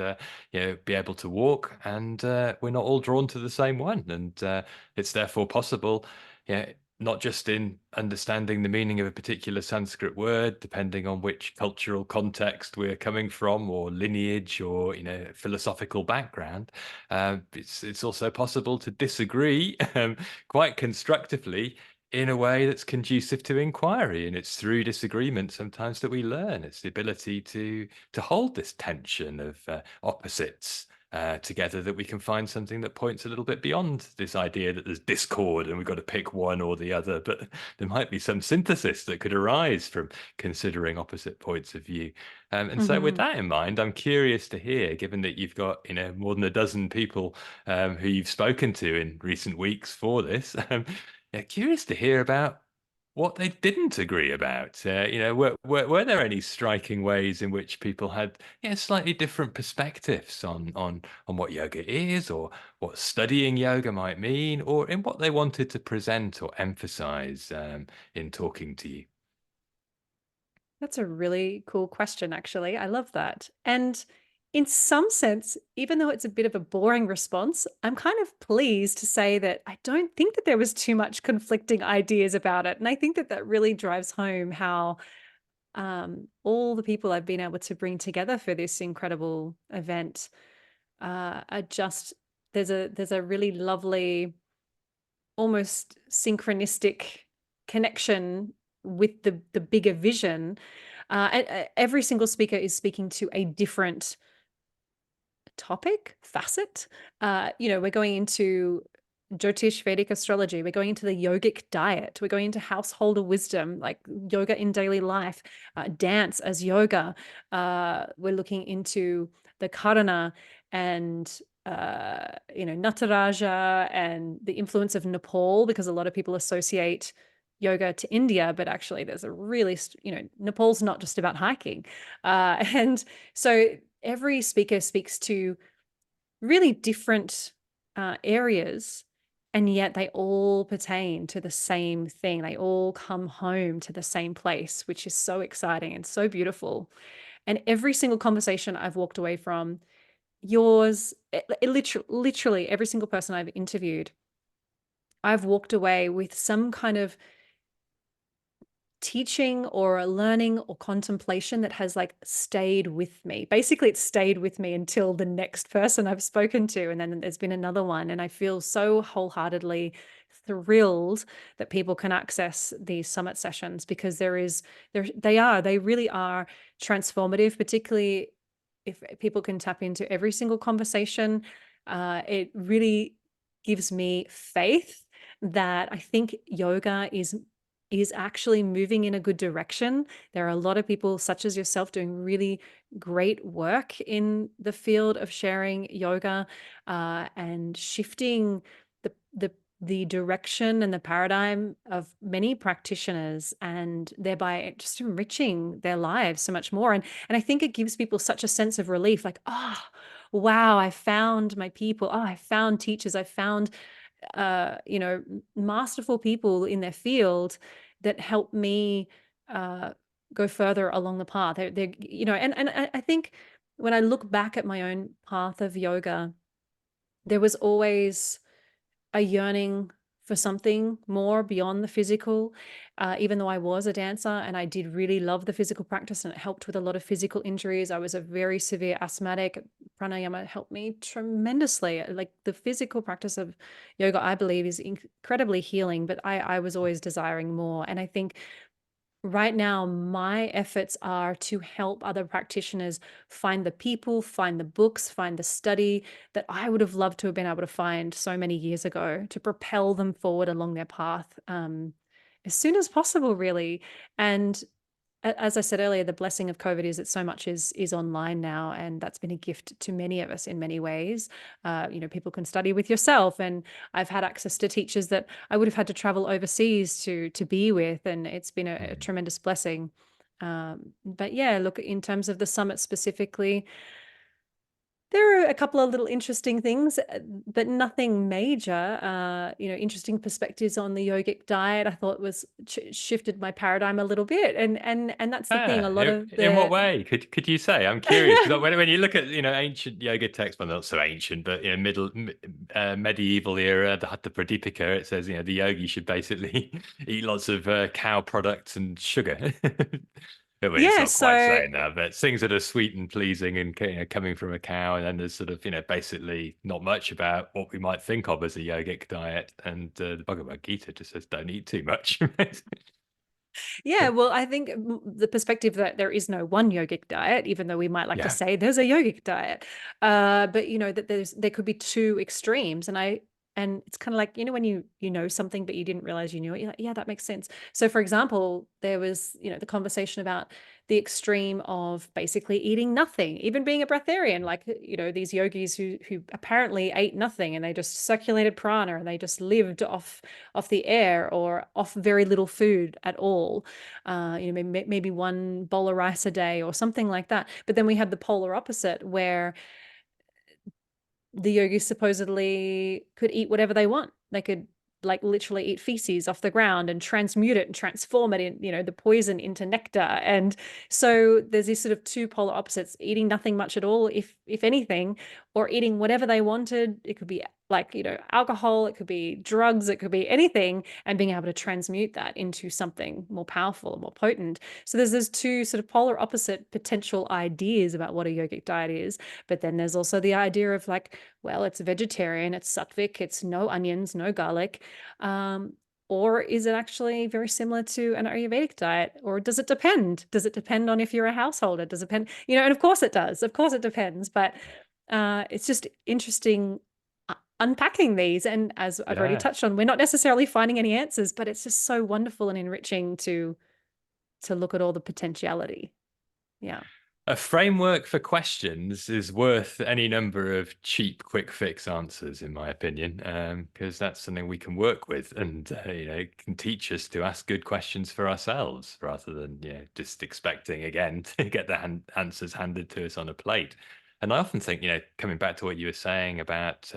[SPEAKER 1] be able to walk, and we're not all drawn to the same one, and it's therefore possible, yeah, not just in understanding the meaning of a particular Sanskrit word, depending on which cultural context we're coming from, or lineage, or philosophical background. It's also possible to disagree quite constructively in a way that's conducive to inquiry, and it's through disagreement sometimes that we learn. It's the ability to hold this tension of opposites together, that we can find something that points a little bit beyond this idea that there's discord and we've got to pick one or the other, but there might be some synthesis that could arise from considering opposite points of view. And so with
[SPEAKER 2] mhm.
[SPEAKER 1] that in mind, I'm curious to hear, given that you've got more than a dozen people who you've spoken to in recent weeks for this, yeah, curious to hear about what they didn't agree about. Were there any striking ways in which people had, slightly different perspectives on what yoga is, or what studying yoga might mean, or in what they wanted to present or emphasize in talking to you?
[SPEAKER 2] That's a really cool question, actually. I love that. And in some sense, even though it's a bit of a boring response, I'm kind of pleased to say that I don't think that there was too much conflicting ideas about it. And I think that that really drives home how all the people I've been able to bring together for this incredible event are just there's a really lovely, almost synchronistic connection with the bigger vision. Every single speaker is speaking to a different topic, facet. We're going into Jyotish Vedic astrology. We're going into the yogic diet. We're going into householder wisdom, like yoga in daily life, dance as yoga. We're looking into the Karana and Nataraja and the influence of Nepal, because a lot of people associate yoga to India, but actually there's a really, Nepal's not just about hiking. And so every speaker speaks to really different areas, and yet they all pertain to the same thing. They all come home to the same place, which is so exciting and so beautiful. And every single conversation I've walked away from, yours, literally every single person I've interviewed, I've walked away with some kind of teaching or a learning or contemplation that has like stayed with me. Basically, it stayed with me until the next person I've spoken to. And then there's been another one. And I feel so wholeheartedly thrilled that people can access these summit sessions, because they really are transformative, particularly if people can tap into every single conversation. It really gives me faith that I think yoga is actually moving in a good direction. There are a lot of people such as yourself doing really great work in the field of sharing yoga, and shifting the the direction and the paradigm of many practitioners, and thereby just enriching their lives so much more. And I think it gives people such a sense of relief, like, oh, wow, I found my people. Oh, I found teachers. I found masterful people in their field that help me uh, go further along the path. And I think when I look back at my own path of yoga, there was always a yearning for something more beyond the physical. Even though I was a dancer and I did really love the physical practice and it helped with a lot of physical injuries, I was a very severe asthmatic. Pranayama helped me tremendously. Like the physical practice of yoga, I believe, is incredibly healing, but I was always desiring more. And I think Right now, my efforts are to help other practitioners find the people, find the books, find the study that I would have loved to have been able to find so many years ago to propel them forward along their path as soon as possible, really. And as I said earlier, the blessing of COVID is that so much is online now, and that's been a gift to many of us in many ways. People can study with yourself, and I've had access to teachers that I would have had to travel overseas to be with, and it's been a
[SPEAKER 1] Mm.
[SPEAKER 2] tremendous blessing. But yeah, look, in terms of the summit specifically, there are a couple of little interesting things, but nothing major. Interesting perspectives on the yogic diet. I thought was shifted my paradigm a little bit, and that's the thing. A
[SPEAKER 1] Ah,
[SPEAKER 2] lot of
[SPEAKER 1] in what
[SPEAKER 2] the
[SPEAKER 1] way? Could you say? I'm curious because when you look at ancient yoga texts, well not so ancient, but medieval era, the Hatha Pradipika, it says the yogi should basically eat lots of cow products and sugar. I mean, it's
[SPEAKER 2] yeah.
[SPEAKER 1] not quite
[SPEAKER 2] So
[SPEAKER 1] saying that, but things that are sweet and pleasing and coming from a cow, and then there's sort of basically not much about what we might think of as a yogic diet. And the Bhagavad Gita just says don't eat too much.
[SPEAKER 2] yeah, well, I think the perspective that there is no one yogic diet, even though we might like to
[SPEAKER 1] Yeah.
[SPEAKER 2] say there's a yogic diet, but that there could be two extremes, and it's kind of like when you know something but you didn't realize you knew it. You're like, yeah, that makes sense. So, for example, there was the conversation about the extreme of basically eating nothing, even being a breatharian, like these yogis who apparently ate nothing and they just circulated prana and they just lived off the air or off very little food at all. Maybe one bowl of rice a day or something like that. But then we had the polar opposite where the yogis supposedly could eat whatever they want. They could like literally eat feces off the ground and transmute it and transform it in, the poison into nectar. And so there's these sort of two polar opposites, eating nothing much at all, if anything, or eating whatever they wanted. It could be like, alcohol, it could be drugs, it could be anything, and being able to transmute that into something more powerful and more potent. So there's those two sort of polar opposite potential ideas about what a yogic diet is. But then there's also the idea of like, well, it's vegetarian, it's sattvic, it's no onions, no garlic. Um, or is it actually very similar to an Ayurvedic diet? Or does it depend? Does it depend on if you're a householder? Does it depend? And of course it does. Of course it depends. But it's just interesting unpacking these. And as I've already
[SPEAKER 1] Yeah.
[SPEAKER 2] touched on, we're not necessarily finding any answers, but it's just so wonderful and enriching to look at all the potentiality. Yeah.
[SPEAKER 1] A framework for questions is worth any number of cheap, quick fix answers, in my opinion, because that's something we can work with, and it can teach us to ask good questions for ourselves rather than just expecting again to get the answers handed to us on a plate. And I often think, coming back to what you were saying about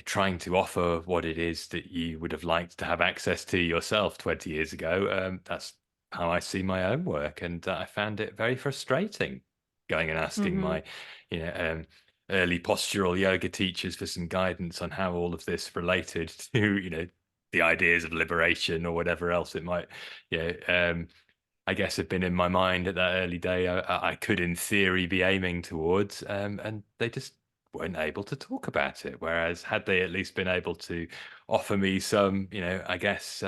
[SPEAKER 1] trying to offer what it is that you would have liked to have access to yourself 20 years ago. That's how I see my own work. And I found it very frustrating going and asking
[SPEAKER 2] Mm-hmm.
[SPEAKER 1] my, you know, um, early postural yoga teachers for some guidance on how all of this related to, the ideas of liberation or whatever else it might, I guess have been in my mind at that early day. I could, in theory, be aiming towards, and they just weren't able to talk about it. Whereas, had they at least been able to offer me some, I guess,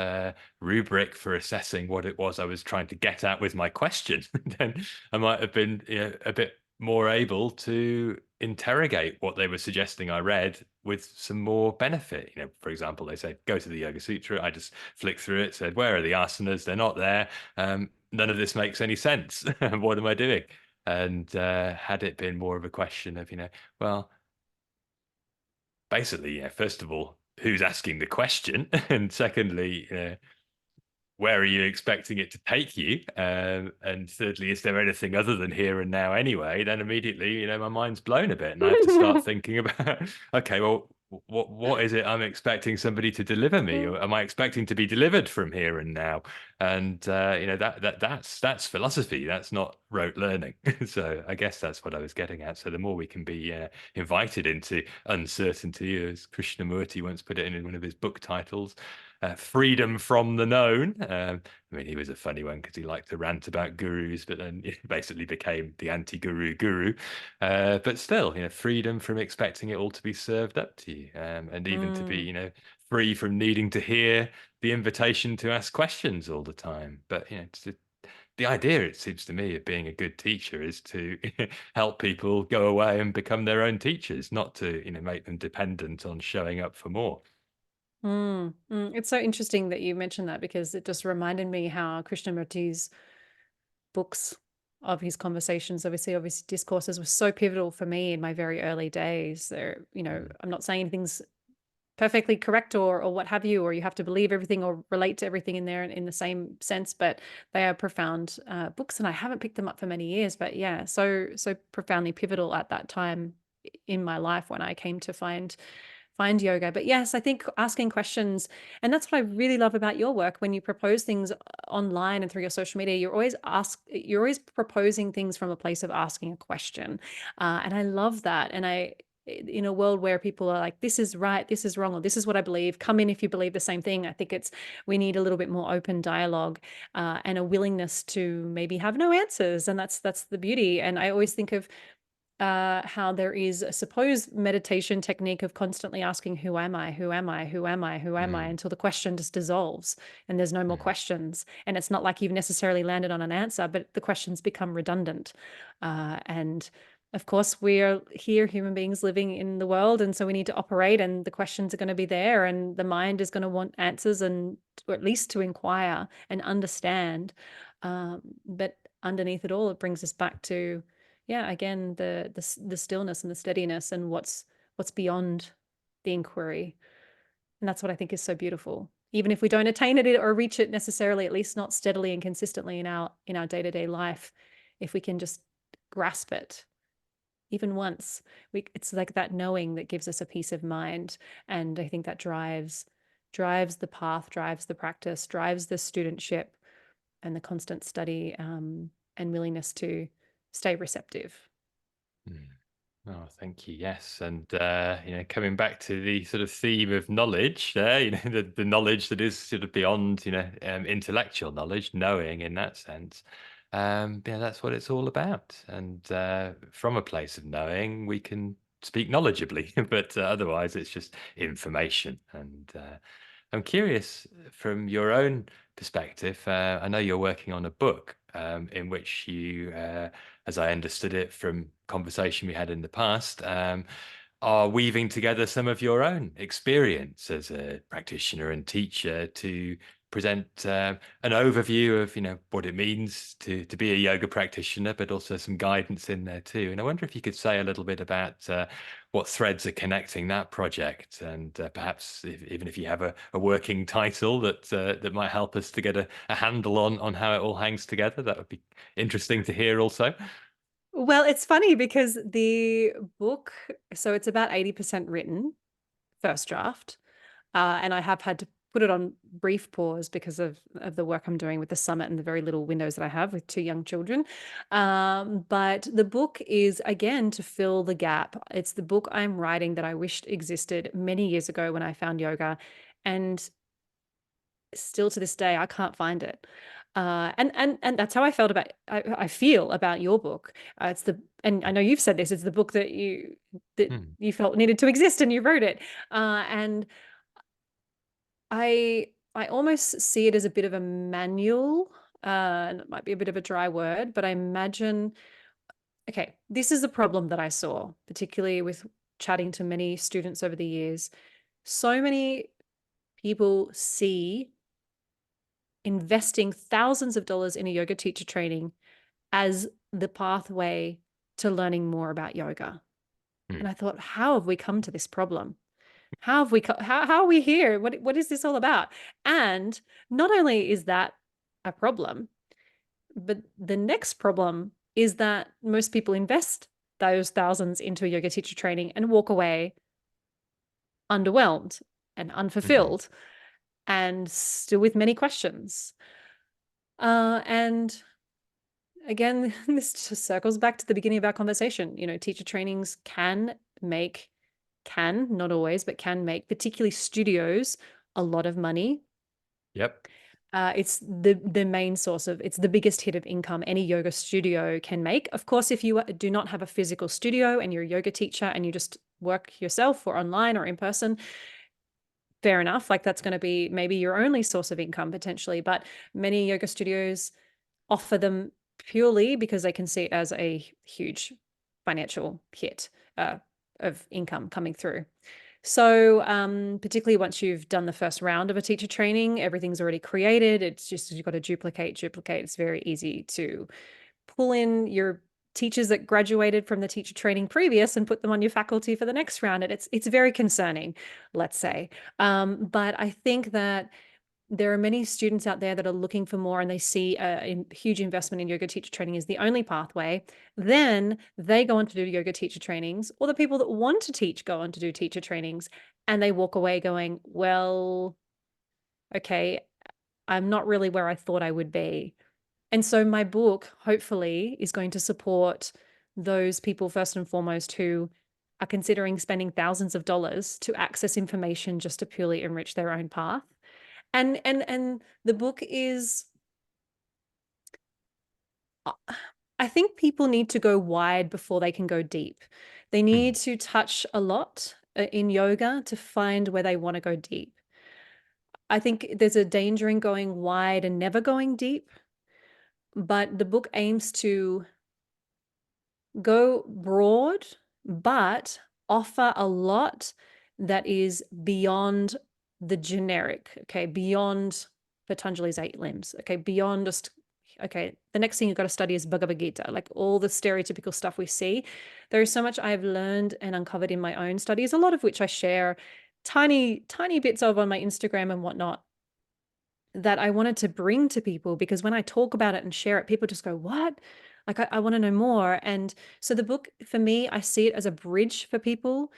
[SPEAKER 1] rubric for assessing what it was I was trying to get at with my question, then I might have been a bit more able to interrogate what they were suggesting I read with some more benefit. For example, they say go to the Yoga Sutra. I just flicked through it, said where are the asanas? They're not there. None of this makes any sense. What am I doing? And had it been more of a question of, well, basically, first of all, who's asking the question? And secondly, where are you expecting it to take you? And thirdly, is there anything other than here and now anyway? Then immediately, my mind's blown a bit, and I have to start thinking about, okay, well, what is it I'm expecting somebody to deliver me, or am I expecting to be delivered from here and now? And that's philosophy. That's not rote learning. So I guess that's what I was getting at. So the more we can be invited into uncertainty, as Krishnamurti once put it in one of his book titles, freedom from the known. I mean, he was a funny one because he liked to rant about gurus, but then basically became the anti-guru guru. But still, freedom from expecting it all to be served up to you, and even to be,
[SPEAKER 2] Mm.
[SPEAKER 1] free from needing to hear the invitation to ask questions all the time. But the idea, it seems to me, of being a good teacher is to help people go away and become their own teachers, not to make them dependent on showing up for more.
[SPEAKER 2] It's so interesting that you mentioned that, because it just reminded me how Krishnamurti's books of his conversations, obviously discourses, were so pivotal for me in my very early days.
[SPEAKER 1] Mm,
[SPEAKER 2] I'm not saying anything's perfectly correct or what have you, or you have to believe everything or relate to everything in there in the same sense, but they are profound books, and I haven't picked them up for many years. But yeah, so profoundly pivotal at that time in my life when I came to find yoga. But yes, I think asking questions, and that's what I really love about your work. When you propose things online and through your social media, you're always proposing things from a place of asking a question. And I love that. And in a world where people are like, this is right, this is wrong, or this is what I believe, come in if you believe the same thing. I think we need a little bit more open dialogue, and a willingness to maybe have no answers. And that's the beauty. And I always think of how there is a supposed meditation technique of constantly asking, who am I? Who am I? Who am I? Who am I?
[SPEAKER 1] mm,
[SPEAKER 2] Until the question just dissolves and there's no more
[SPEAKER 1] mm,
[SPEAKER 2] questions. And it's not like you've necessarily landed on an answer, but the questions become redundant. And of course, we are here, human beings living in the world. And so we need to operate, and the questions are going to be there, and the mind is going to want answers, or at least to inquire and understand. But underneath it all, it brings us back to, yeah, again, the stillness and the steadiness, and what's beyond the inquiry. And that's what I think is so beautiful. Even if we don't attain it or reach it necessarily, at least not steadily and consistently in our day-to-day life, if we can just grasp it even once, it's like that knowing that gives us a peace of mind. And I think that drives the path, drives the practice, drives the studentship, and the constant study, and willingness to stay receptive.
[SPEAKER 1] mm. Oh, thank you. Yes, and coming back to the sort of theme of knowledge, there, the knowledge that is sort of beyond, intellectual knowledge, knowing in that sense. Yeah, that's what it's all about. And from a place of knowing, we can speak knowledgeably, but otherwise, it's just information. And I'm curious from your own perspective. I know you're working on a book in which you, as I understood it from conversation we had in the past, are weaving together some of your own experience as a practitioner and teacher to present an overview of what it means to be a yoga practitioner, but also some guidance in there too. And I wonder if you could say a little bit about what threads are connecting that project, and perhaps even if you have a working title that might help us to get a handle on how it all hangs together, that would be interesting to hear also.
[SPEAKER 2] Well, it's funny because the book, so it's about 80% written, first draft, and I have had to put it on brief pause because of the work I'm doing with the summit and the very little windows that I have with two young children. But the book is, again, to fill the gap. It's the book I'm writing that I wished existed many years ago when I found yoga, and still to this day I can't find it. And that's how I feel about your book. It's the and I know you've said this. It's the book
[SPEAKER 1] Hmm.
[SPEAKER 2] that you felt needed to exist, and you wrote it. And I almost see it as a bit of a manual. And it might be a bit of a dry word, but I imagine, okay, this is the problem that I saw, particularly with chatting to many students over the years. So many people see investing thousands of dollars in a yoga teacher training as the pathway to learning more about yoga.
[SPEAKER 1] Hmm.
[SPEAKER 2] And I thought, how have we come to this problem? How are we here? What is this all about? And not only is that a problem, but the next problem is that most people invest those thousands into a yoga teacher training and walk away underwhelmed and
[SPEAKER 1] Mhm.
[SPEAKER 2] unfulfilled, and still with many questions. And again, this just circles back to the beginning of our conversation. Teacher trainings not always, but can make, particularly studios, a lot of money.
[SPEAKER 1] Yep.
[SPEAKER 2] It's the main source it's the biggest hit of income any yoga studio can make. Of course, if you do not have a physical studio and you're a yoga teacher and you just work yourself or online or in person, fair enough. Like that's going to be maybe your only source of income potentially, but many yoga studios offer them purely because they can see it as a huge financial hit uh, of income coming through. So, particularly once you've done the first round of a teacher training, everything's already created. It's just you've got to duplicate. It's very easy to pull in your teachers that graduated from the teacher training previous and put them on your faculty for the next round. And it's very concerning, let's say. But I think that there are many students out there that are looking for more and they see a huge investment in yoga teacher training is the only pathway. Then they go on to do yoga teacher trainings, or the people that want to teach go on to do teacher trainings, and they walk away going, well, okay, I'm not really where I thought I would be. And so my book, hopefully, is going to support those people first and foremost who are considering spending thousands of dollars to access information just to purely enrich their own path. And the book is, I think people need to go wide before they can go deep. They need
[SPEAKER 1] Mm.
[SPEAKER 2] to touch a lot in yoga to find where they want to go deep. I think there's a danger in going wide and never going deep, but the book aims to go broad, but offer a lot that is beyond the generic, okay, beyond Patanjali's 8 limbs, okay, beyond just, okay, the next thing you've got to study is Bhagavad Gita, like all the stereotypical stuff we see. There is so much I've learned and uncovered in my own studies, a lot of which I share tiny bits of on my Instagram and whatnot, that I wanted to bring to people because when I talk about it and share it, people just go, what? Like, I want to know more. And so the book, for me, I see it as a bridge for people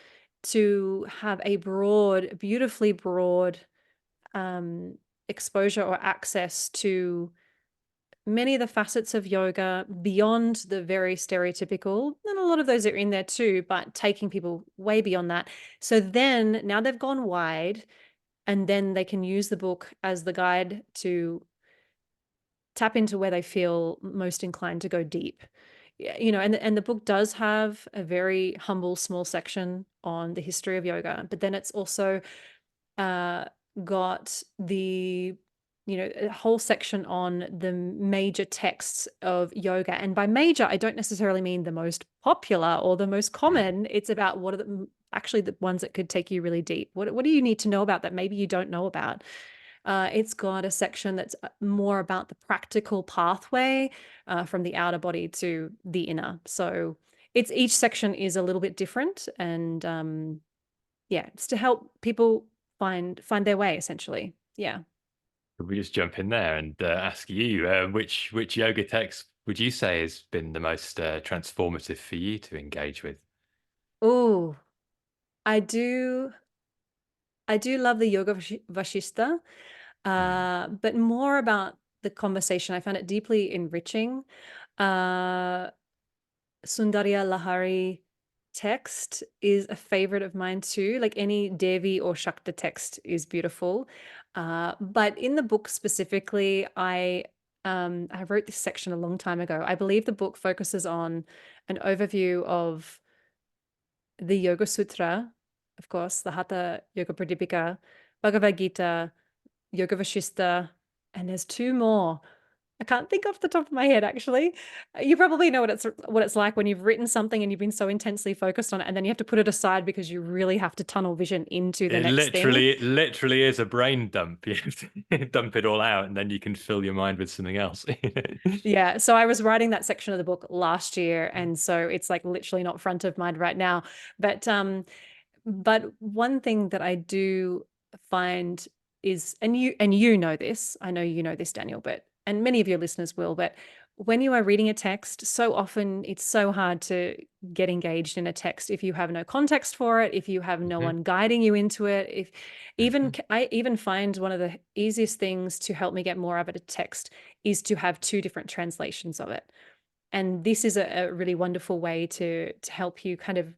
[SPEAKER 2] to have a broad, beautifully broad um, exposure or access to many of the facets of yoga beyond the very stereotypical. And a lot of those are in there too, but taking people way beyond that. So then now they've gone wide and then they can use the book as the guide to tap into where they feel most inclined to go deep. You know, and the book does have a very humble small section on the history of yoga, but then it's also uh, got the, you know, a whole section on the major texts of yoga. And by major, I don't necessarily mean the most popular or the most common. It's about what are actually the ones that could take you really deep. What do you need to know about that maybe you don't know about? It's got a section that's more about the practical pathway from the outer body to the inner. So it's each section is a little bit different, and yeah, it's to help people find their way essentially. Yeah.
[SPEAKER 1] Could we just jump in there and ask you which yoga text would you say has been the most transformative for you to engage with?
[SPEAKER 2] Oh, I do. I do love the Yoga Vashista,
[SPEAKER 1] Mm.
[SPEAKER 2] but more about the conversation. I found it deeply enriching. Uh, Sundarya Lahari text is a favorite of mine too. Like any Devi or Shakta text is beautiful. But in the book specifically, I wrote this section a long time ago. I believe the book focuses on an overview of the Yoga Sutra, of course, the Hatha Yoga Pradipika, Bhagavad Gita, Yoga Vashista, and there's two more. I can't think off the top of my head, actually. You probably know what it's like when you've written something and you've been so intensely focused on it, and then you have to put it aside because you really have to tunnel vision into the
[SPEAKER 1] It
[SPEAKER 2] next thing.
[SPEAKER 1] literally is a brain dump. You have to dump it all out, and then you can fill your mind with something else.
[SPEAKER 2] Yeah, so I was writing that section of the book last year, and so it's like literally not front of mind right now. But one thing that I do find is, and you know this, I know you know this, Daniel, but and many of your listeners will, but when you are reading a text, so often it's so hard to get engaged in a text if you have no context for it, if you have no
[SPEAKER 1] Mhm,
[SPEAKER 2] one guiding you into it. If even
[SPEAKER 1] mhm.
[SPEAKER 2] I even find one of the easiest things to help me get more out of a text is to have two different translations of it. And this is a really wonderful way to help you kind of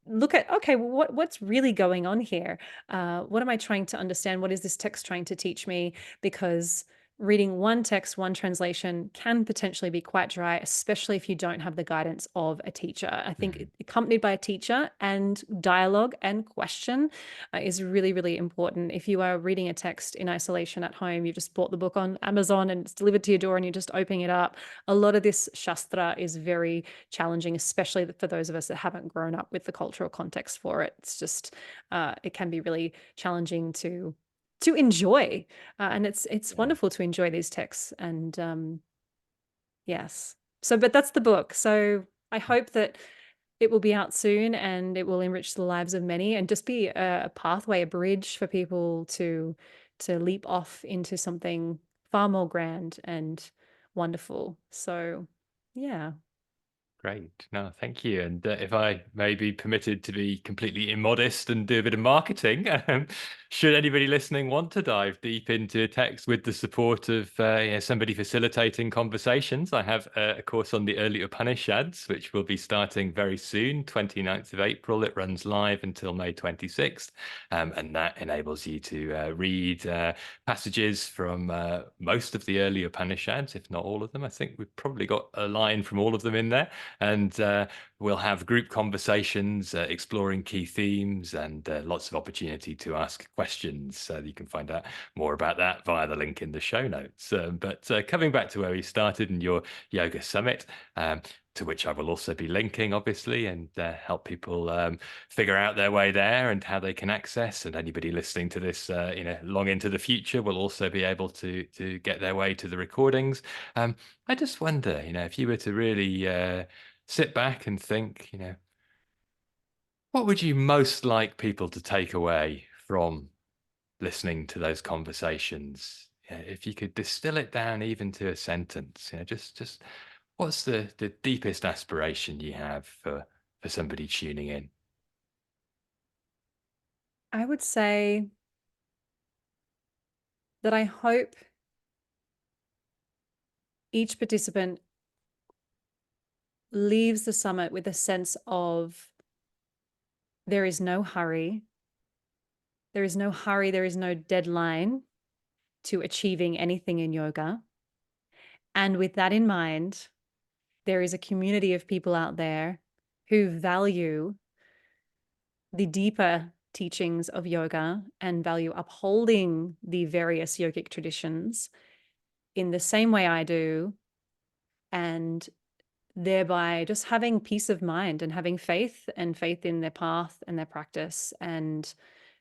[SPEAKER 2] look at, okay, well, what's really going on here? What am I trying to understand? What is this text trying to teach me? Because reading one text, one translation can potentially be quite dry, especially if you don't have the guidance of a teacher. I think
[SPEAKER 1] Mhm.
[SPEAKER 2] accompanied by a teacher and dialogue and question is really, really important. If you are reading a text in isolation at home, you just bought the book on Amazon and it's delivered to your door and you're just opening it up. A lot of this Shastra is very challenging, especially for those of us that haven't grown up with the cultural context for it. It's just, it can be really challenging to enjoy. And it's
[SPEAKER 1] Yeah.
[SPEAKER 2] wonderful to enjoy these texts. And yes. So, but that's the book. So I hope that it will be out soon and it will enrich the lives of many and just be a pathway, a bridge for people to leap off into something far more grand and wonderful. So yeah.
[SPEAKER 1] Great. No, thank you. And if I may be permitted to be completely immodest and do a bit of marketing, should anybody listening want to dive deep into text with the support of somebody facilitating conversations, I have a course on the early Upanishads, which will be starting very soon, 29th of April. It runs live until May 26th. And that enables you to read passages from most of the early Upanishads, if not all of them. I think we've probably got a line from all of them in there. And we'll have group conversations exploring key themes and lots of opportunity to ask questions. So you can find out more about that via the link in the show notes. But coming back to where we started in your yoga summit, to which I will also be linking, obviously, and help people figure out their way there and how they can access. And anybody listening to this, long into the future, will also be able to get their way to the recordings. I just wonder, if you were to really sit back and think, what would you most like people to take away from listening to those conversations? If you could distill it down even to a sentence, just what's the deepest aspiration you have for somebody tuning in?
[SPEAKER 2] I would say that I hope each participant leaves the summit with a sense of there is no hurry. There is no hurry, there is no deadline to achieving anything in yoga. And with that in mind, there is a community of people out there who value the deeper teachings of yoga and value upholding the various yogic traditions in the same way I do, and thereby just having peace of mind and having faith and faith in their path and their practice and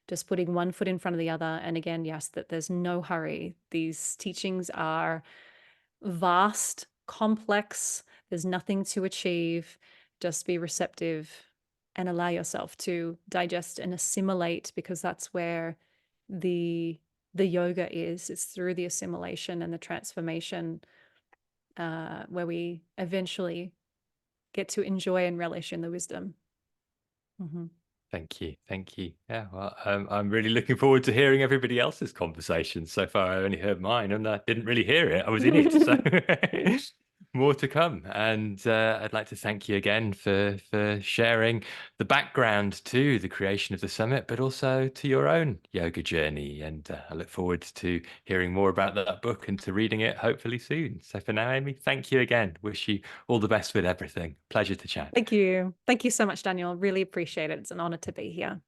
[SPEAKER 2] just putting one foot in front of the other. And again, yes, that there's no hurry. These teachings are vast, complex. There's nothing to achieve. Just be receptive and allow yourself to digest and assimilate, because that's where the yoga is. It's through the assimilation and the transformation where we eventually get to enjoy and relish in the wisdom. Mm-hmm.
[SPEAKER 1] Thank you. Thank you. Yeah, well, I'm really looking forward to hearing everybody else's conversations. So far, I only heard mine and I didn't really hear it. I was in it. So more to come. And I'd like to thank you again for sharing the background to the creation of the summit, but also to your own yoga journey. And I look forward to hearing more about that book and to reading it hopefully soon. So for now, Amy, thank you again. Wish you all the best with everything. Pleasure to chat.
[SPEAKER 2] Thank you. Thank you so much, Daniel. Really appreciate it. It's an honor to be here.